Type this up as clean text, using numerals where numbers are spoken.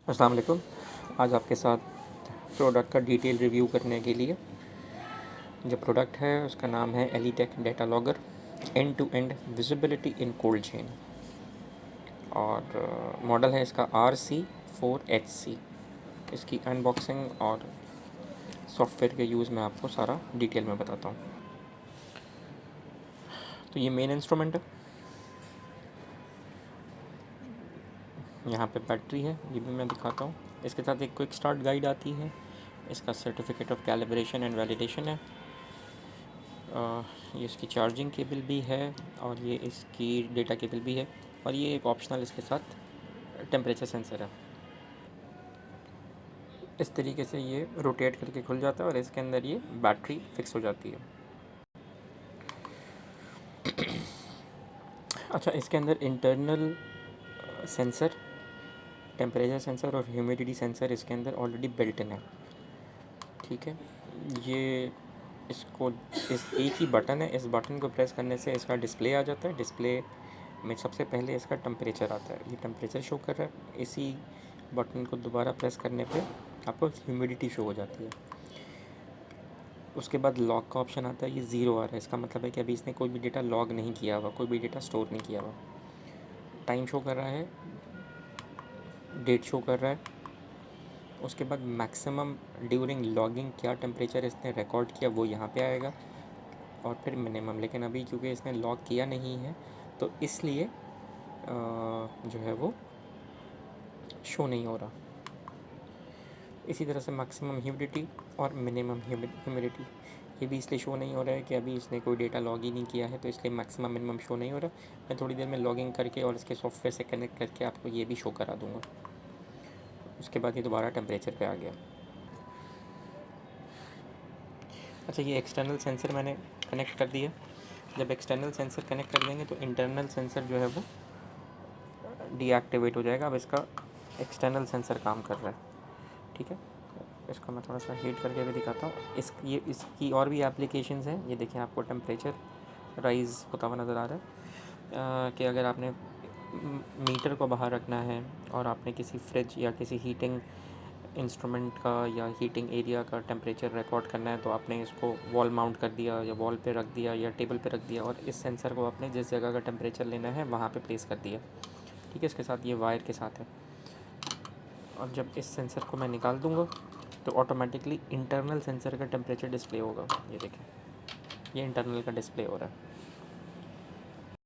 अस्सलाम वालेकुम। आज आपके साथ प्रोडक्ट का डिटेल रिव्यू करने के लिए जो प्रोडक्ट है उसका नाम है Elitech data logger end to end visibility in cold chain और मॉडल है इसका RC4HC। इसकी अनबॉक्सिंग और सॉफ्टवेयर के यूज़ में आपको सारा डिटेल में बताता हूँ। तो ये मेन इंस्ट्रूमेंट है, यहाँ पे बैटरी है, ये भी मैं दिखाता हूँ। इसके साथ एक क्विक स्टार्ट गाइड आती है, इसका certificate of calibration and validation है, ये इसकी चार्जिंग केबल भी है और ये इसकी डेटा केबल भी है और ये एक ऑप्शनल इसके साथ टेम्परेचर सेंसर है। इस तरीके से ये रोटेट करके खुल जाता है और इसके अंदर ये बैटरी फिक्स हो जाती है। अच्छा, इसके अंदर इंटरनल सेंसर, टेम्परेचर सेंसर और ह्यूमिडिटी सेंसर इसके अंदर ऑलरेडी बिल्ट इन है। ठीक है, ये इसको इस एक ही बटन है, इस बटन को प्रेस करने से इसका डिस्प्ले आ जाता है। डिस्प्ले में सबसे पहले इसका टेम्परेचर आता है, ये टेम्परेचर शो कर रहा है। इसी बटन को दोबारा प्रेस करने पे आपको ह्यूमिडिटी शो हो जाती है। उसके बाद लॉग का ऑप्शन आता है, ये ज़ीरो आ रहा है, इसका मतलब है कि अभी इसने कोई भी डेटा लॉग नहीं किया हुआ, कोई भी डेटा स्टोर नहीं किया हुआ। टाइम शो कर रहा है, डेट शो कर रहा है। उसके बाद मैक्सिमम ड्यूरिंग लॉगिंग क्या टेम्परेचर इसने रिकॉर्ड किया वो यहाँ पे आएगा और फिर मिनिमम। लेकिन अभी क्योंकि इसने लॉग किया नहीं है तो इसलिए जो है वो शो नहीं हो रहा। इसी तरह से मैक्सिमम ह्यूमिडिटी और मिनिमम ह्यूमिडिटी ये भी इसलिए शो नहीं हो रहा है कि अभी इसने कोई डेटा लॉग ही नहीं किया है, तो इसलिए मैक्सिमम मिनिमम शो नहीं हो रहा। मैं थोड़ी देर में लॉगिंग करके और इसके सॉफ्टवेयर से कनेक्ट करके आपको ये भी शो करा दूँगा। उसके बाद ये दोबारा टेम्परेचर पे आ गया। अच्छा, ये एक्सटर्नल सेंसर मैंने कनेक्ट कर दिया। जब एक्सटर्नल सेंसर कनेक्ट कर देंगे तो इंटरनल सेंसर जो है वो डीएक्टिवेट हो जाएगा। अब इसका एक्सटर्नल सेंसर काम कर रहा है। ठीक है, इसको मैं थोड़ा सा हीट करके भी दिखाता हूँ। इसकी और भी एप्लीकेशंस हैं। ये देखिए, आपको टेम्परेचर राइज़ होता हुआ नज़र आ रहा है कि अगर आपने मीटर को बाहर रखना है और आपने किसी फ्रिज या किसी हीटिंग इंस्ट्रूमेंट का या हीटिंग एरिया का टेम्परेचर रिकॉर्ड करना है तो आपने इसको वॉल माउंट कर दिया या वॉल पे रख दिया या टेबल पे रख दिया और इस सेंसर को आपने जिस जगह का टेम्परेचर लेना है वहाँ पे प्लेस कर दिया। ठीक है, इसके साथ ये वायर के साथ है। और जब इस सेंसर को मैं निकाल दूँगा तो ऑटोमेटिकली इंटरनल सेंसर का टेम्परेचर डिस्प्ले होगा। ये देखें, ये इंटरनल का डिस्प्ले हो रहा है।